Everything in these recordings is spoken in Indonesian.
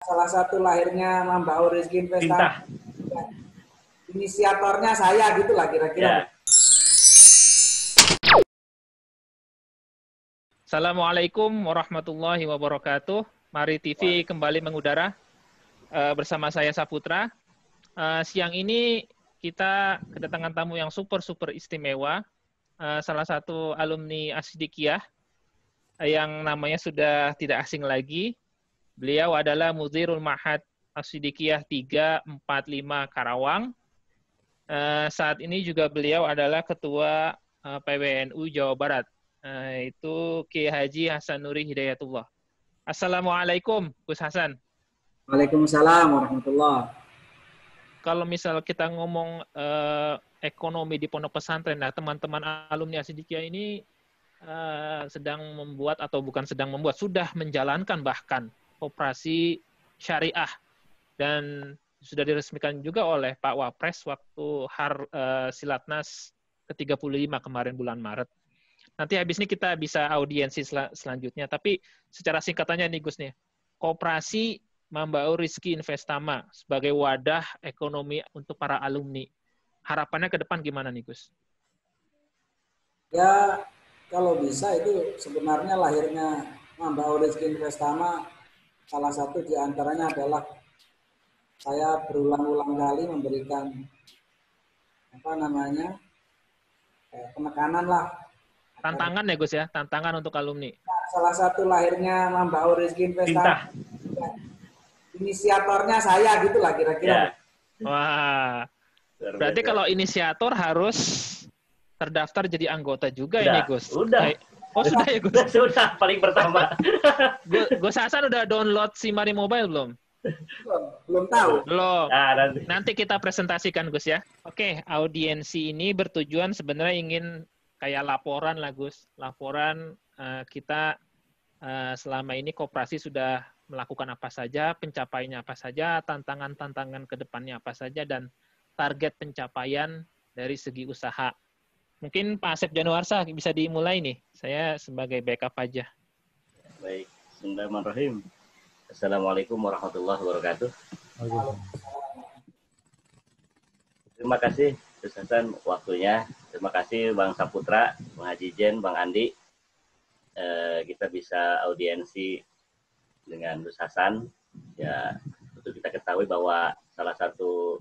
Salah satu lahirnya Mambao Rizky Investama, Cinta. inisiatornya saya gitulah kira-kira. Ya. Assalamualaikum warahmatullahi wabarakatuh. Mari TV kembali mengudara bersama saya Saputra. Siang ini kita kedatangan tamu yang super istimewa, salah satu alumni As-Siddiqiyah yang namanya sudah tidak asing lagi. Beliau adalah Mudirul Ma'had As-Siddiqiyah 345 Karawang. Saat ini juga beliau adalah Ketua PWNU Jawa Barat, itu Kiai Haji Hasanuri Hidayatullah. Assalamualaikum, Gus Hasan. Waalaikumsalam warahmatullahi. Kalau misal kita ngomong ekonomi di pondok pesantren, nah teman-teman alumni As-Siddiqiyah ini sedang membuat atau bukan sedang membuat, sudah menjalankan bahkan operasi syariah dan sudah diresmikan juga oleh Pak Wapres waktu Silatnas ke-35 kemarin bulan Maret. Nanti habis ini kita bisa audiensi selanjutnya. Tapi secara singkatannya nih Gus nih, Koperasi Mambao Rizky Investama sebagai wadah ekonomi untuk para alumni. Harapannya ke depan gimana nih Gus? Ya, kalau bisa itu sebenarnya lahirnya Mambao Rizky Investama salah satu diantaranya adalah saya berulang-ulang kali memberikan penekanan lah. Tantangan ya Gus ya, tantangan untuk alumni. Salah satu lahirnya Mambao Rizky Investama, inisiatornya saya gitulah kira-kira. Ya. Wah, berarti kalau inisiator harus terdaftar jadi anggota juga ini Gus. Udah. Oh sudah ya Gus? Sudah, paling pertama. Gus Hasan udah download Simari Mobile belum? Belum tahu. Belum. Nah, nanti kita presentasikan Gus ya. Oke, audiensi ini bertujuan sebenarnya ingin kayak laporan lah Gus. Laporan kita selama ini koperasi sudah melakukan apa saja, pencapaiannya apa saja, tantangan-tantangan ke depannya apa saja, dan target pencapaian dari segi usaha. Mungkin Pak Asep Januarsa bisa dimulai nih. Saya sebagai backup aja. Baik, bismillahirrahmanirrahim. Assalamualaikum warahmatullahi wabarakatuh. Terima kasih Gus Hasan waktunya. Terima kasih Bang Saputra, Bang Haji Jen, Bang Andi. Kita bisa audiensi dengan Gus Hasan. Ya, untuk kita ketahui bahwa salah satu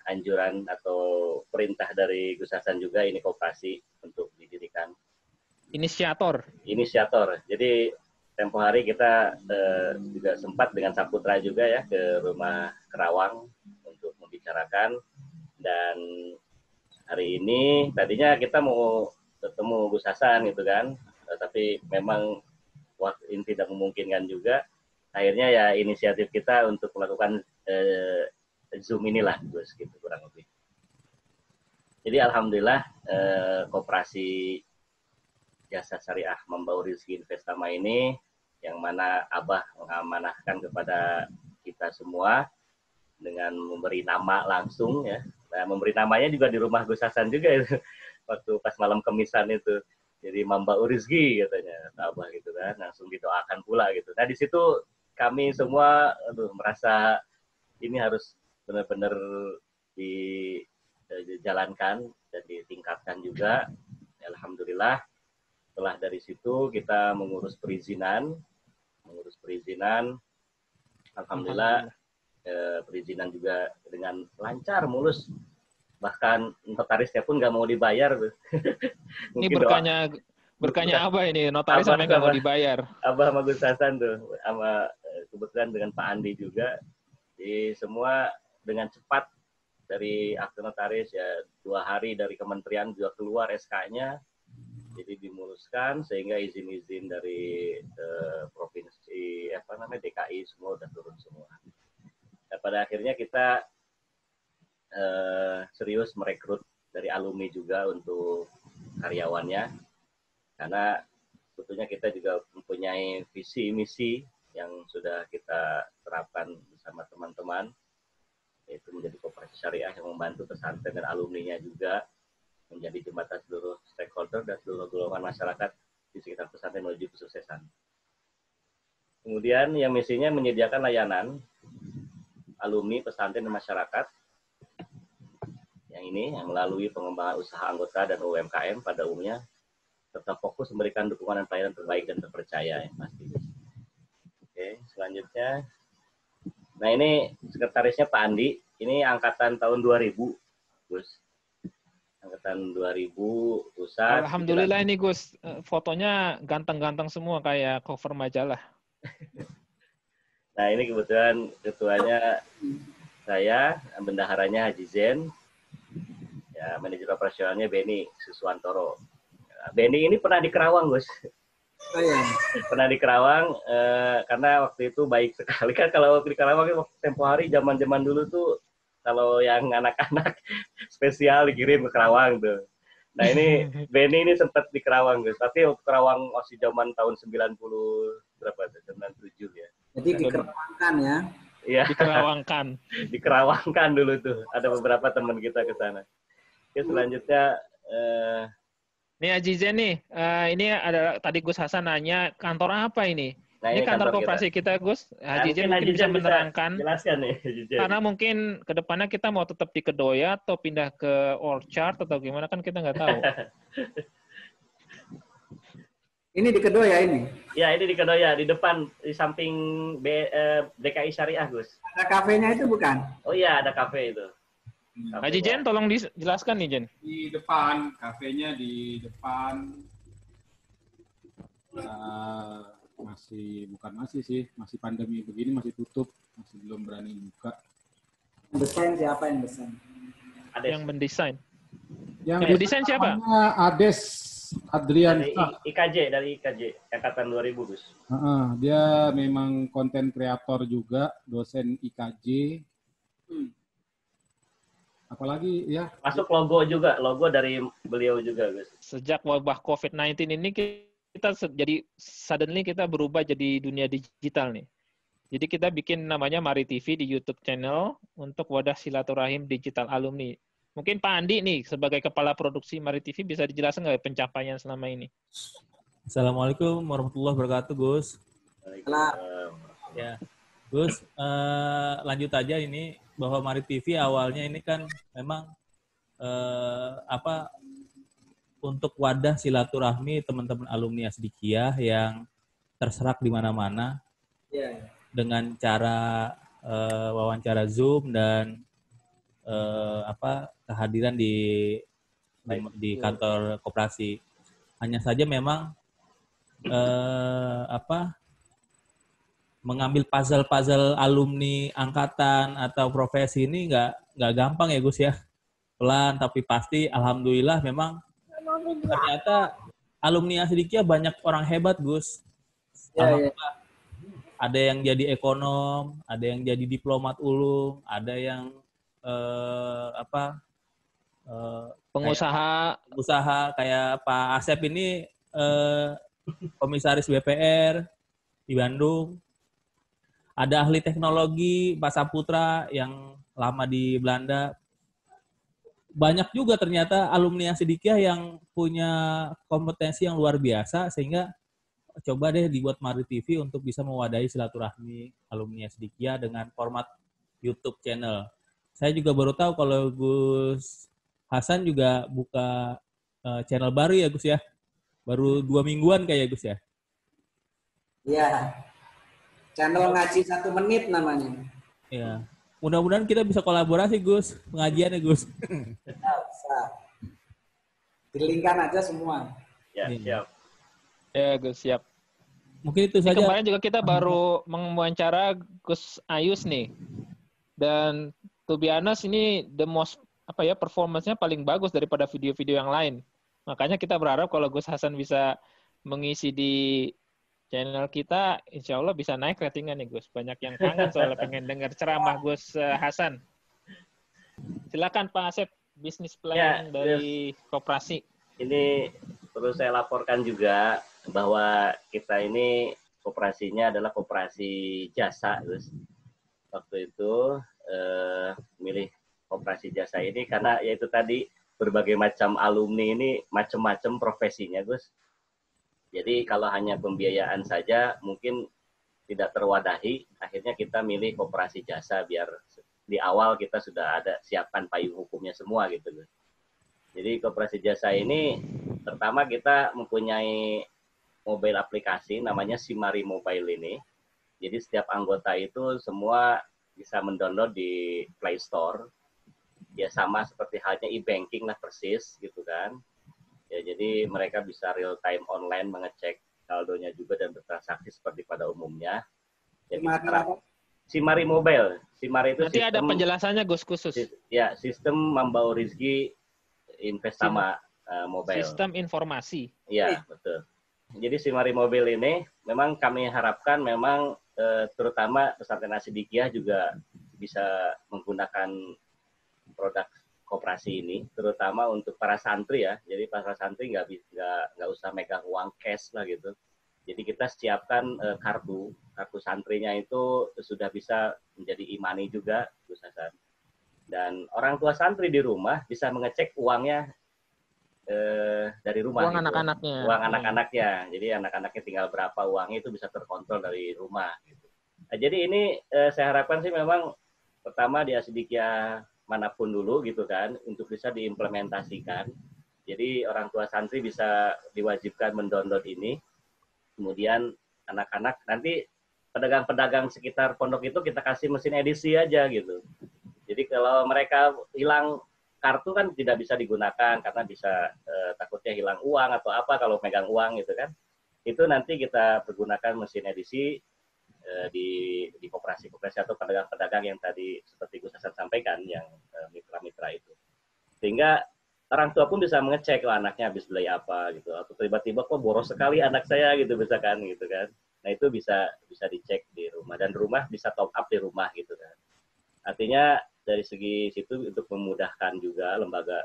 anjuran atau perintah dari Gus Hasan juga ini koperasi untuk didirikan. Inisiator. Jadi tempo hari kita juga sempat dengan Saputra juga ya ke rumah Kerawang untuk membicarakan, dan hari ini tadinya kita mau ketemu Gus Hasan gitu kan, tapi memang waktu ini tidak memungkinkan juga. Akhirnya ya inisiatif kita untuk melakukan Zoom inilah Gus, gitu kurang lebih. Jadi alhamdulillah koperasi Jasa Syariah Mambao Rizky Investama ini yang mana Abah mengamanahkan kepada kita semua dengan memberi nama langsung ya. Nah, memberi namanya juga di rumah Gus Hasan juga itu. Waktu pas malam Kemisan itu. Jadi Mambao Rizky katanya Abah gitu kan, langsung didoakan pula gitu. Nah, di situ kami semua merasa ini harus benar-benar dijalankan dan ditingkatkan juga. Alhamdulillah setelah dari situ kita mengurus perizinan. Alhamdulillah perizinan juga dengan lancar, mulus. Bahkan notarisnya pun nggak mau dibayar. Ini berkanya apa ini? Notaris sampai nggak mau dibayar. Abah sama Gus Hasan tuh, sama kebetulan dengan Pak Andi juga. Jadi semua dengan cepat dari akte notaris ya 2 hari dari kementerian juga keluar SK-nya. Jadi dimuluskan sehingga izin-izin dari provinsi DKI semua udah turun semua. Dan pada akhirnya kita serius merekrut dari alumni juga untuk karyawannya, karena sebetulnya kita juga mempunyai visi misi yang sudah kita terapkan bersama teman-teman, yaitu menjadi koperasi syariah yang membantu pesantren dan alumninya juga menjadi jembatan seluruh stakeholder dan seluruh golongan masyarakat di sekitar pesantren menuju kesuksesan. Kemudian yang misinya menyediakan layanan alumni pesantren dan masyarakat yang melalui pengembangan usaha anggota dan UMKM pada umumnya, serta fokus memberikan dukungan dan pelayanan terbaik dan terpercaya yang pasti. Oke, selanjutnya. Nah, ini sekretarisnya Pak Andi. Ini angkatan tahun 2000, Gus. Angkatan 2000, pusat. Alhamdulillah ini Gus, fotonya ganteng-ganteng semua kayak cover majalah. Nah, ini kebetulan ketuanya saya, bendaharanya Haji Zen, ya, manajer operasionalnya Beni Suswantoro. Beni ini pernah di Kerawang, Gus. Oh, iya. Pernah di Kerawang, karena waktu itu baik sekali. Kan kalau waktu di Kerawang, waktu tempo hari, zaman-zaman dulu tuh, kalau yang anak-anak spesial dikirim ke Kerawang tuh. Nah, ini Beni ini sempat di Kerawang, Gus. Tapi Kerawang masih zaman tahun 90 berapa tuh? 97 ya. Jadi dikerawangkan ya. Iya. Dikerawangkan. Dikerawangkan dulu tuh. Ada beberapa teman kita ke sana. Oke, selanjutnya Nih Haji Zen nih, ini ada tadi Gus Hasan nanya kantor apa ini? Nah, ini kantor koperasi kita Gus. Haji Zen mungkin bisa menerangkan. Jelaskan nih, karena mungkin kedepannya kita mau tetap di Kedoya atau pindah ke Orchard atau gimana kan kita nggak tahu. Ini di Kedoya ini? Ya, ini di Kedoya, di depan, di samping DKI Syariah, Gus. Ada kafenya itu bukan? Oh iya, ada kafe itu. Haji Jen, tolong dijelaskan nih, Jen. Di depan, kafenya di depan. Masih pandemi begini, masih tutup. Masih belum berani buka. Desain siapa yang desain? Yang mendesain. Yang mendesain siapa? Ades Adrian. Dari IKJ, angkatan 2000, Gus. Dia memang konten kreator juga, dosen IKJ. Apalagi ya. Masuk logo juga, logo dari beliau juga, Gus. Sejak wabah COVID-19 ini kita suddenly kita berubah jadi dunia digital nih. Jadi kita bikin namanya Mari TV di YouTube channel untuk wadah silaturahim digital alumni. Mungkin Pak Andi nih sebagai kepala produksi Mari TV bisa dijelaskan nggak pencapaian selama ini? Assalamualaikum warahmatullahi wabarakatuh, Gus. Ya, Gus, lanjut aja ini bahwa Mari TV awalnya ini kan memang untuk wadah silaturahmi teman-teman alumni Asdikiyah yang terserak di mana-mana dengan cara wawancara Zoom dan kehadiran di kantor koperasi. Hanya saja memang mengambil puzzle-puzzle alumni angkatan atau profesi ini nggak gampang ya Gus ya. Pelan tapi pasti. Alhamdulillah memang ternyata alumni Asdikiyah banyak orang hebat Gus. Alhamdulillah. Ada yang jadi ekonom, ada yang jadi diplomat ulung, ada yang pengusaha kayak Pak Asep ini komisaris BPR di Bandung. Ada ahli teknologi Pak Saputra yang lama di Belanda. Banyak juga ternyata alumni Asdikiyah yang punya kompetensi yang luar biasa sehingga coba deh dibuat Mari TV untuk bisa mewadahi silaturahmi alumni Asdikiyah dengan format YouTube channel. Saya juga baru tahu kalau Gus Hasan juga buka channel baru ya Gus ya. Baru 2 mingguan kayak Gus ya. Iya. Channel ngaji 1 menit namanya. Iya. Mudah-mudahan kita bisa kolaborasi Gus, pengajiannya Gus. Bisa. Dilingkan aja semua. Ya, siap. Ya Gus, siap. Mungkin itu saja. Kemarin juga kita baru mewawancara Gus Ayus nih. Dan to be honest ini the most performance-nya paling bagus daripada video-video yang lain. Makanya kita berharap kalau Gus Hasan bisa mengisi di channel kita, insya Allah bisa naik ratingnya nih Gus. Banyak yang kangen soalnya pengen dengar ceramah Gus Hasan. Silakan Pak Asep, bisnis plan dari koperasi. Ini perlu saya laporkan juga bahwa kita ini koperasinya adalah koperasi jasa, Gus. Waktu itu milih koperasi jasa ini karena yaitu tadi berbagai macam alumni ini macam-macam profesinya, Gus. Jadi kalau hanya pembiayaan saja mungkin tidak terwadahi, akhirnya kita milih koperasi jasa biar di awal kita sudah ada siapkan payung hukumnya semua gitu loh. Jadi koperasi jasa ini pertama kita mempunyai mobile aplikasi namanya Simari Mobile ini. Jadi setiap anggota itu semua bisa mendownload di Play Store. Ya sama seperti halnya e-banking lah persis gitu kan. Ya jadi mereka bisa real time online mengecek saldonya juga dan bertransaksi seperti pada umumnya. Jadi Simari Mobile. Simari itu nanti sistem, ada penjelasannya Gus khusus. Ya, sistem membawa rezeki Investama Mobile. Sistem informasi. Iya, betul. Jadi Simari Mobile ini memang kami harapkan memang terutama pesantren Asyidikiyah juga bisa menggunakan produk koperasi ini, terutama untuk para santri ya. Jadi para santri nggak usah megang uang cash lah gitu. Jadi kita siapkan kartu santrinya itu sudah bisa menjadi e-money juga, Gus Hasan. Dan orang tua santri di rumah bisa mengecek uangnya dari rumah. Uang anak-anaknya. Uang anak-anaknya. Jadi anak-anaknya tinggal berapa uangnya itu bisa terkontrol dari rumah. Gitu. Nah, jadi ini saya harapkan sih memang pertama di Asyidikiyah manapun dulu gitu kan, untuk bisa diimplementasikan. Jadi orang tua santri bisa diwajibkan mendownload ini. Kemudian anak-anak nanti pedagang-pedagang sekitar pondok itu kita kasih mesin edisi aja gitu. Jadi kalau mereka hilang kartu kan tidak bisa digunakan karena bisa takutnya hilang uang atau apa kalau megang uang gitu kan. Itu nanti kita pergunakan mesin edisi di koperasi-koperasi atau pedagang-pedagang yang tadi seperti Gus Hasan sampaikan yang mitra-mitra itu. Sehingga orang tua pun bisa mengecek anaknya habis beli apa gitu atau tiba-tiba kok boros sekali anak saya gitu misalkan gitu kan. Nah, itu bisa dicek di rumah dan rumah bisa top up di rumah gitu kan. Artinya dari segi situ untuk memudahkan juga lembaga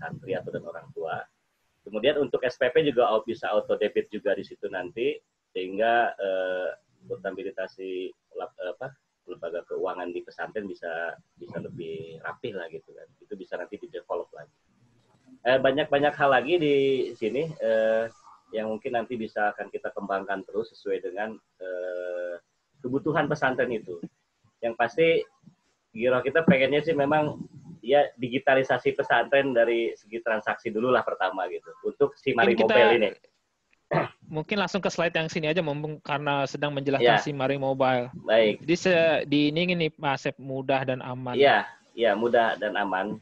santri atau dan orang tua. Kemudian untuk SPP juga bisa auto debit juga di situ nanti sehingga akuntabilitasi lembaga keuangan di pesantren bisa lebih rapih lah gitu kan. Itu bisa nanti di-develop lagi. Banyak hal lagi di sini yang mungkin nanti bisa akan kita kembangkan terus sesuai dengan kebutuhan pesantren itu. Yang pasti Giro kita pengennya sih memang ya digitalisasi pesantren dari segi transaksi dulu lah pertama gitu. Untuk Simari Mobile ini. Mungkin langsung ke slide yang sini aja karena sedang menjelaskan Simari Mobile. Baik. Jadi ini Pak Asep mudah dan aman. Iya, mudah dan aman.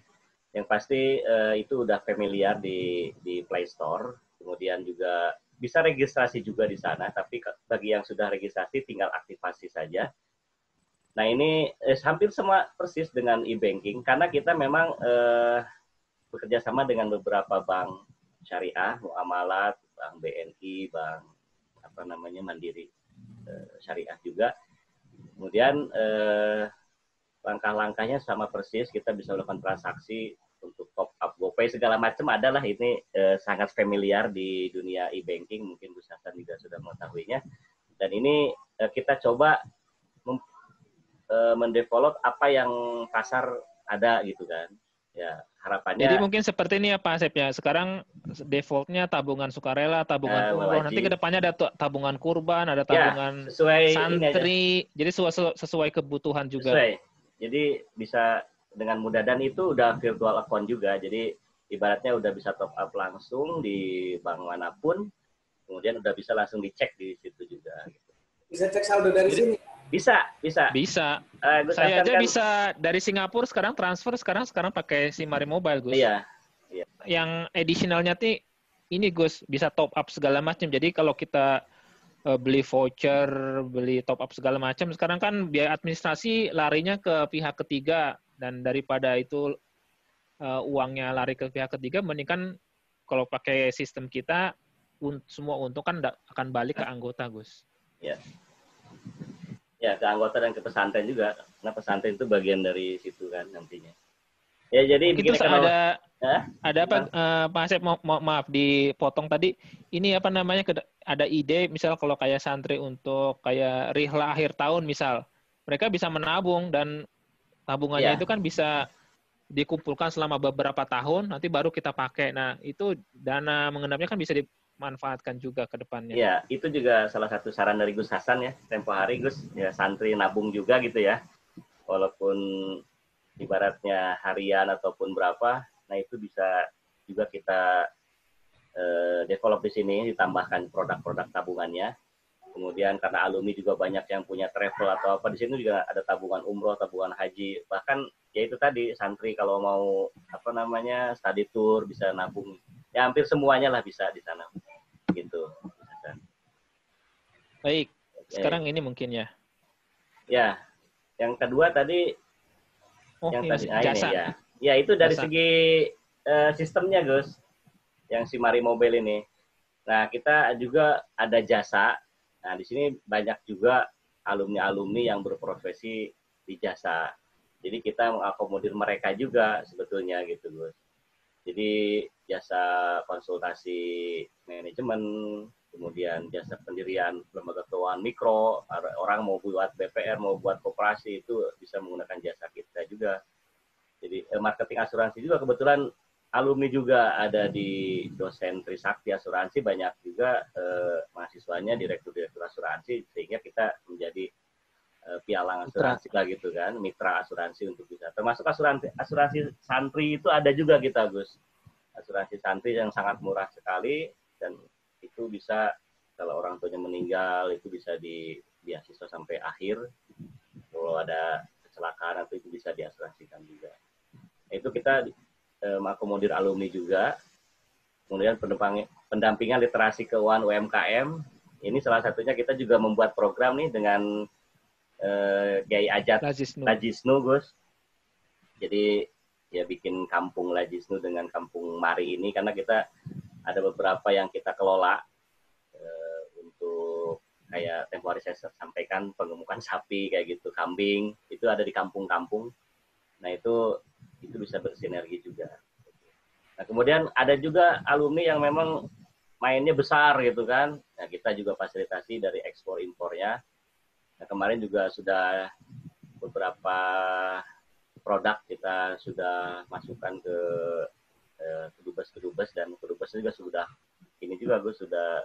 Yang pasti itu udah familiar di Play Store. Kemudian juga bisa registrasi juga di sana, tapi bagi yang sudah registrasi tinggal aktivasi saja. Nah, ini hampir sama persis dengan e-banking karena kita memang bekerja sama dengan beberapa bank syariah, muamalat, bank BNI, bank Mandiri syariah juga. Kemudian langkah-langkahnya sama persis, kita bisa melakukan transaksi untuk top up GoPay segala macam adalah ini sangat familiar di dunia e-banking, mungkin Gus Hasan juga sudah mengetahuinya. Dan ini kita coba mendevelop apa yang pasar ada gitu kan. Ya, harapannya. Jadi mungkin seperti ini ya Pak Asep ya. Sekarang defaultnya tabungan sukarela, tabungan umroh. Nanti ke depannya ada tabungan kurban, ada tabungan santri. Jadi sesuai kebutuhan juga. Sesuai. Jadi bisa dengan mudah dan itu udah virtual account juga. Jadi ibaratnya udah bisa top up langsung di bank manapun. Kemudian udah bisa langsung dicek di situ juga. Gitu. Bisa cek saldo dari sini. Bisa. Saya aja kan bisa dari Singapura sekarang transfer sekarang pakai Simari Mobile, Gus. Iya. Yang additionalnya ini Gus bisa top up segala macam. Jadi kalau kita beli voucher, beli top up segala macam, sekarang kan biaya administrasi larinya ke pihak ketiga dan daripada itu uangnya lari ke pihak ketiga, mendingan kalau pakai sistem kita semua untung kan akan balik ke anggota, Gus. Iya. Ya, ke anggota dan ke pesantren juga. Karena pesantren itu bagian dari situ kan nantinya. Ya, jadi itu ada apa Pak Asep maaf dipotong tadi. Ini apa namanya ada ide misal kalau kayak santri untuk kayak rihla akhir tahun misal. Mereka bisa menabung dan tabungannya itu kan bisa dikumpulkan selama beberapa tahun nanti baru kita pakai. Nah, itu dana mengendapnya kan bisa manfaatkan juga ke depannya. Iya, itu juga salah satu saran dari Gus Hasan ya, tempo hari Gus, ya santri nabung juga gitu ya. Walaupun ibaratnya harian ataupun berapa, nah itu bisa juga kita develop di sini, ditambahkan produk-produk tabungannya. Kemudian karena alumni juga banyak yang punya travel atau apa, di sini juga ada tabungan umroh, tabungan haji, bahkan ya itu tadi santri kalau mau study tour bisa nabung, ya hampir semuanya lah bisa di sana gitu. Baik, sekarang ini mungkin ya. Ya, yang kedua tadi yang tadi jasa. ini ya itu dari jasa. Segi sistemnya Gus, yang si Mari Mobile ini. Nah kita juga ada jasa. Nah, di sini banyak juga alumni-alumni yang berprofesi di jasa. Jadi kita mengakomodir mereka juga sebetulnya gitu, Gus. Jadi jasa konsultasi manajemen, kemudian jasa pendirian lembaga keuangan mikro, orang mau buat BPR, mau buat koperasi itu bisa menggunakan jasa kita juga. Jadi marketing asuransi juga kebetulan alumni juga ada di dosen Trisakti Asuransi, banyak juga mahasiswanya direktur-direktur asuransi, sehingga kita menjadi pialang asuransi lah gitu kan, mitra asuransi untuk bisa. Termasuk asuransi santri itu ada juga kita, Gus. Asuransi santri yang sangat murah sekali, dan itu bisa kalau orang tuanya meninggal itu bisa di beasiswa sampai akhir. Kalau ada kecelakaan itu bisa diasuransikan juga. Itu kita mengakomodir alumni juga. Kemudian pendampingan literasi keuangan UMKM. Ini salah satunya kita juga membuat program nih dengan Kiai Ajat Lajisnu, Gus. Jadi ya bikin kampung Lajisnu dengan kampung Mari ini, karena kita ada beberapa yang kita kelola untuk kayak tempo hari saya sampaikan pengemukan sapi kayak gitu, kambing, itu ada di kampung-kampung. Nah itu bisa bersinergi juga. Nah kemudian ada juga alumni yang memang mainnya besar gitu kan. Nah kita juga fasilitasi dari ekspor impornya. Nah kemarin juga sudah beberapa produk kita sudah masukkan ke kedubes, dan kedubes juga sudah ini juga Gus sudah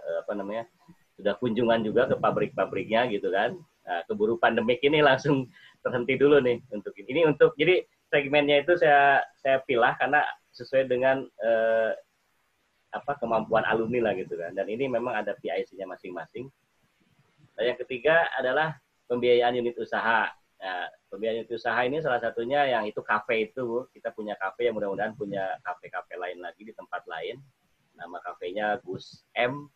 sudah kunjungan juga ke pabrik-pabriknya gitu kan. Nah keburu pandemik ini langsung terhenti dulu nih untuk ini. Untuk jadi segmennya itu saya pilih karena sesuai dengan kemampuan alumni lah gitu kan. Dan ini memang ada PIC-nya masing-masing. Dan yang ketiga adalah pembiayaan unit usaha. Nah, pembiayaan unit usaha ini salah satunya yang itu kafe itu. Kita punya kafe yang mudah-mudahan punya kafe-kafe lain lagi di tempat lain. Nama kafenya Gus M.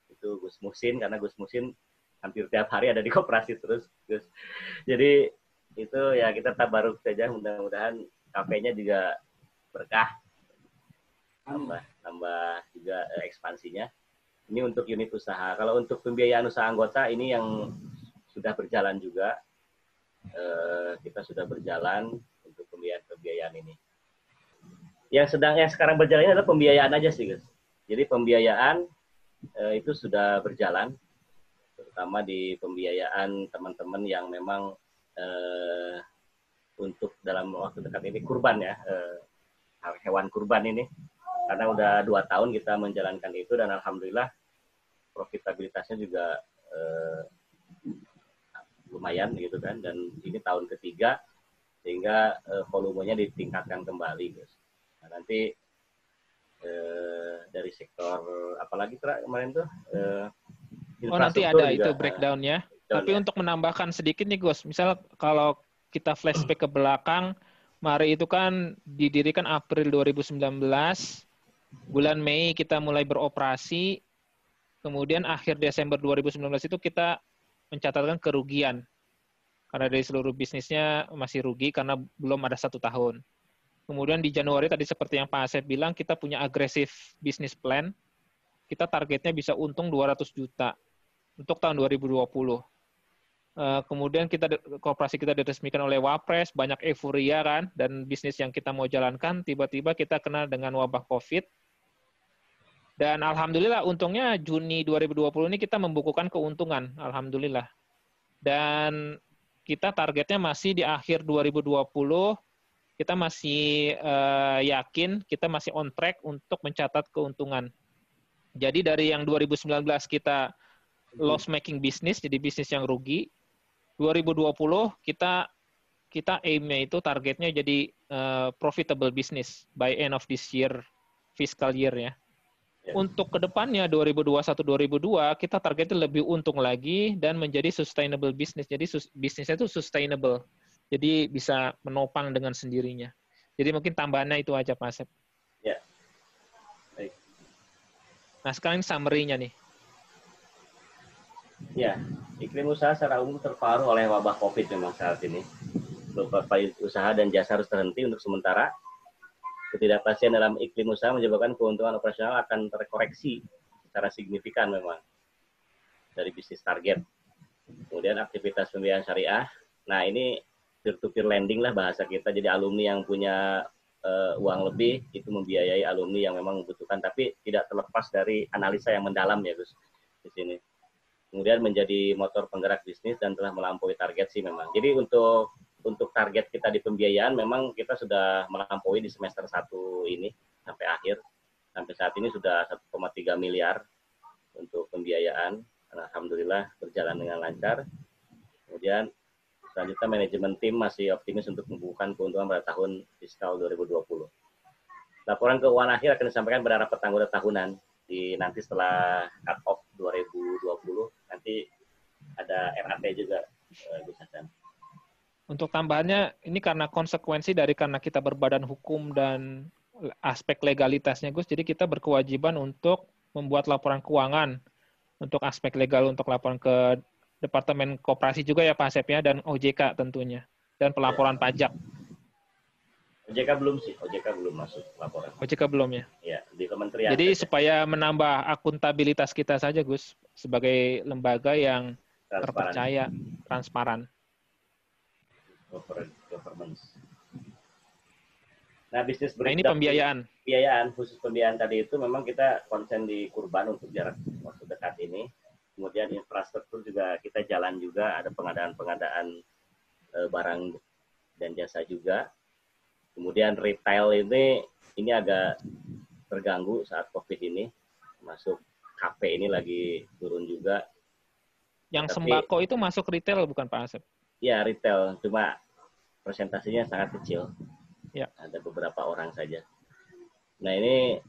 Itu Gus Musin, karena Gus Musin hampir tiap hari ada di koperasi terus, Gus. Jadi itu ya kita tabaruk saja, mudah-mudahan kafenya juga berkah, tambah juga ekspansinya. Ini untuk unit usaha. Kalau untuk pembiayaan usaha anggota ini yang sudah berjalan juga, kita sudah berjalan untuk pembiayaan ini. Yang sekarang berjalan ini adalah pembiayaan aja sih, Gus. Jadi pembiayaan itu sudah berjalan, terutama di pembiayaan teman-teman yang memang untuk dalam waktu dekat ini kurban ya, hewan kurban ini, karena udah 2 tahun kita menjalankan itu, dan alhamdulillah profitabilitasnya juga lumayan gitu kan, dan ini tahun ketiga sehingga volumenya ditingkatkan kembali, Gus. Nah, nanti dari sektor apalagi kemarin tuh nanti ada juga, itu breakdown-nya. Tapi untuk menambahkan sedikit nih Gus, misal kalau kita flashback ke belakang, Mari itu kan didirikan April 2019, bulan Mei kita mulai beroperasi, kemudian akhir Desember 2019 itu kita mencatatkan kerugian. Karena dari seluruh bisnisnya masih rugi karena belum ada 1 tahun. Kemudian di Januari tadi seperti yang Pak Asep bilang, kita punya agresif business plan. Kita targetnya bisa untung 200 juta untuk tahun 2020. Kemudian koperasi kita diresmikan oleh Wapres, banyak euforia kan, dan bisnis yang kita mau jalankan, tiba-tiba kita kena dengan wabah COVID. Dan alhamdulillah untungnya Juni 2020 ini kita membukukan keuntungan, alhamdulillah. Dan kita targetnya masih di akhir 2020, kita masih yakin, kita masih on track untuk mencatat keuntungan. Jadi dari yang 2019 kita loss making business, jadi bisnis yang rugi. 2020 kita aim-nya itu targetnya jadi profitable business by end of this year, fiscal year ya. Untuk kedepannya 2021-2022 kita targetnya lebih untung lagi dan menjadi sustainable business. Jadi bisnisnya itu sustainable. Jadi bisa menopang dengan sendirinya. Jadi mungkin tambahannya itu aja Pak Asep. Ya. Baik. Nah sekarang summary-nya nih. Ya, iklim usaha secara umum terpengaruh oleh wabah COVID memang saat ini. Beberapa usaha dan jasa harus terhenti untuk sementara. Ketidakpastian dalam iklim usaha menyebabkan keuntungan operasional akan terkoreksi secara signifikan memang dari bisnis target. Kemudian aktivitas pembiayaan syariah. Nah ini peer-to-peer lending lah bahasa kita. Jadi alumni yang punya uang lebih itu membiayai alumni yang memang membutuhkan, tapi tidak terlepas dari analisa yang mendalam ya Gus di sini. Kemudian menjadi motor penggerak bisnis dan telah melampaui target sih memang. Jadi untuk target kita di pembiayaan memang kita sudah melampaui di semester 1 ini sampai akhir. Sampai saat ini sudah 1,3 miliar untuk pembiayaan. Alhamdulillah berjalan dengan lancar. Kemudian selanjutnya manajemen tim masih optimis untuk membukukan keuntungan pada tahun fiskal 2020. Laporan keuangan akhir akan disampaikan pada rapat anggota tahunan nanti setelah cut off 2020. Nanti ada RAT juga Gus Hasan. Untuk tambahannya, ini karena konsekuensi karena kita berbadan hukum dan aspek legalitasnya, Gus, jadi kita berkewajiban untuk membuat laporan keuangan untuk aspek legal, untuk laporan ke Departemen Koperasi juga ya Pak Asep ya, dan OJK tentunya, dan pelaporan pajak. OJK belum sih, OJK belum masuk laporan. OJK belum ya? Ya, di kementerian. Jadi supaya menambah akuntabilitas kita saja, Gus, sebagai lembaga yang terpercaya, transparan. Governance. Nah, bisnis breakdown. Nah, ini pembiayaan. Pembiayaan, khusus pembiayaan tadi itu memang kita konsen di kurban untuk jarak waktu dekat ini. Kemudian infrastruktur juga kita jalan juga, ada pengadaan barang dan jasa juga. Kemudian retail ini agak terganggu saat COVID ini. Masuk kafe ini lagi turun juga. Yang sembako itu masuk retail bukan Pak Asep? Ya, retail, cuma presentasinya sangat kecil. Ya. Ada beberapa orang saja. Nah, ini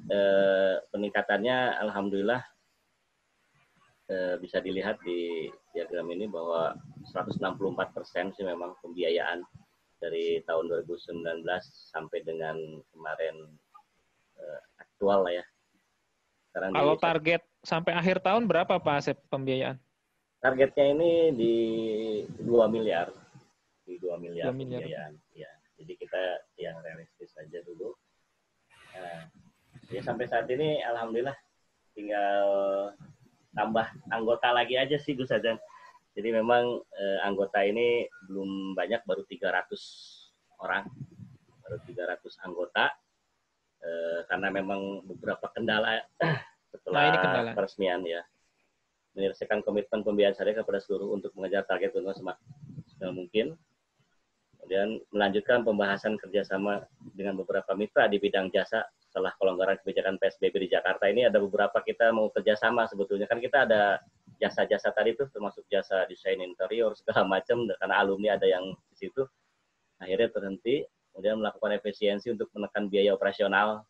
peningkatannya alhamdulillah bisa dilihat di diagram ini bahwa 164% sih memang pembiayaan dari tahun 2019 sampai dengan kemarin aktual lah ya. Sekarang kalau target sampai akhir tahun berapa Pak Asep pembiayaan? Targetnya ini di 2 miliar. Di 2 miliar pembiayaan. Ya, jadi kita yang realistis saja dulu. Nah, ya sampai saat ini alhamdulillah tinggal tambah anggota lagi aja sih Gus Hasan. Jadi memang anggota ini belum banyak, baru 300 orang. Baru 300 anggota. Karena memang beberapa kendala setelah peresmian ya. Menyelesaikan komitmen pembiayaan syariah kepada seluruh untuk mengejar target keuntungan semaksimal mungkin. Kemudian melanjutkan pembahasan kerjasama dengan beberapa mitra di bidang jasa setelah kelonggaran kebijakan PSBB di Jakarta. Ini ada beberapa kita mau kerjasama sebetulnya. Kan kita ada jasa-jasa tadi itu termasuk jasa desain interior segala macam, karena alumni ada yang di situ. Akhirnya terhenti. Kemudian melakukan efisiensi untuk menekan biaya operasional.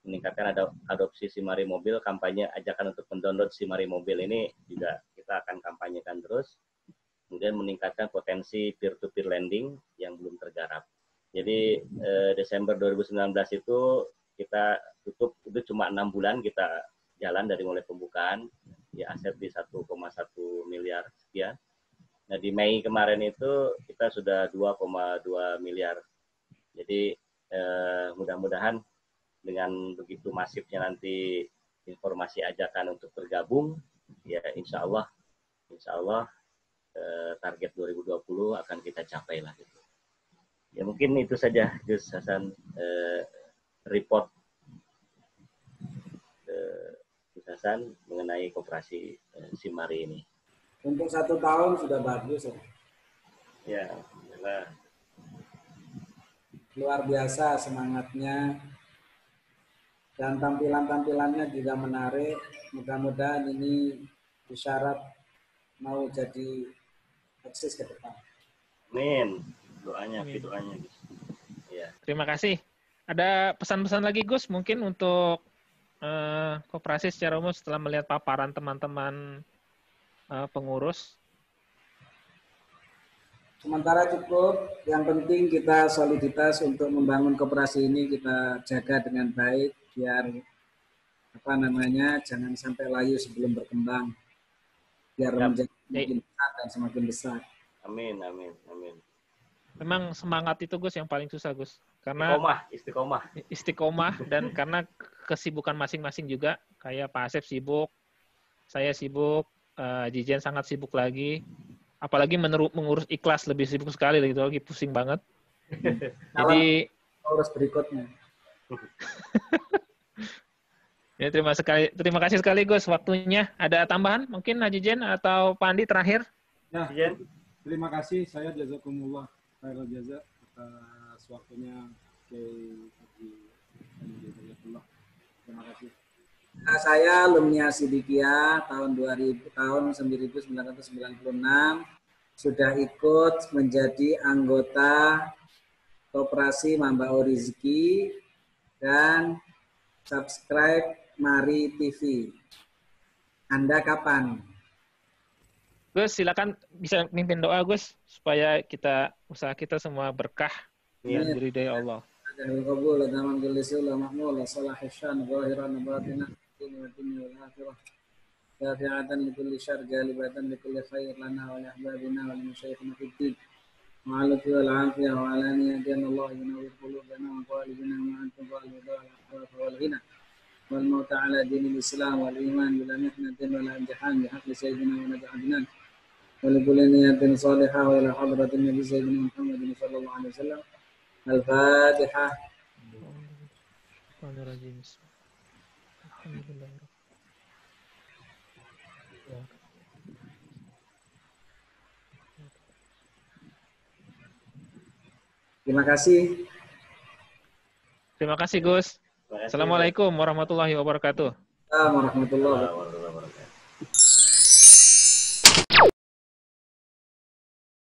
Meningkatkan adopsi Simari Mobil, kampanye ajakan untuk mendownload Simari Mobil ini juga kita akan kampanyekan terus. Kemudian meningkatkan potensi peer-to-peer lending yang belum tergarap. Jadi Desember 2019 itu kita tutup, itu cuma 6 bulan kita jalan dari mulai pembukaan, ya aset di 1,1 miliar sekian. Nah di Mei kemarin itu kita sudah 2,2 miliar. Jadi mudah-mudahan dengan begitu masifnya nanti informasi ajakan untuk bergabung, ya insya Allah target 2020 akan kita capai lah. Gitu. Ya mungkin itu saja Gus Hasan report Gus Hasan mengenai koperasi Simari ini. Untuk 1 tahun sudah bagus ya. Ya, alhamdulillah. Luar biasa semangatnya. Dan tampilan-tampilannya juga menarik. Mudah-mudahan ini isyarat mau jadi eksis ke depan. Amin. Doanya, doanya. Ya. Terima kasih. Ada pesan-pesan lagi Gus mungkin untuk koperasi secara umum setelah melihat paparan teman-teman pengurus? Sementara cukup. Yang penting kita soliditas untuk membangun koperasi ini kita jaga dengan baik biar jangan sampai layu sebelum berkembang. Biar menjadi semakin besar dan semakin besar. Amin, amin, amin. Memang semangat itu Gus yang paling susah Gus. Karena istiqomah dan karena kesibukan masing-masing juga. Kayak Pak Asep sibuk, saya sibuk, Jijen sangat sibuk lagi. Apalagi mengurus ikhlas lebih sibuk sekali gitu, lagi pusing banget. Jadi urus berikutnya. Ya, terima kasih sekali Gus waktunya. Ada tambahan mungkin Jijen atau Pak Andi terakhir? Ya, terima kasih. Saya jazakumullah khairul jaza atas waktunya. Terima kasih. Nah, saya alumni Asidikia tahun 1996 sudah ikut menjadi anggota Koperasi Mambao Rizki dan subscribe Mari TV. Anda kapan? Gus, silakan bisa mimpin doa Gus supaya usaha kita semua berkah dan diridai Allah. والموت على دين الإسلام والإيمان بلا محنة ولا امتحان بحق سيدنا ونبي عدنان ولكل نية صالحة وإلى حضرة النبي سيدنا محمد صلى الله عليه وسلم. الفاتحة. Terima kasih. Terima kasih Gus. Assalamualaikum warahmatullahi wabarakatuh. Warahmatullahi wabarakatuh.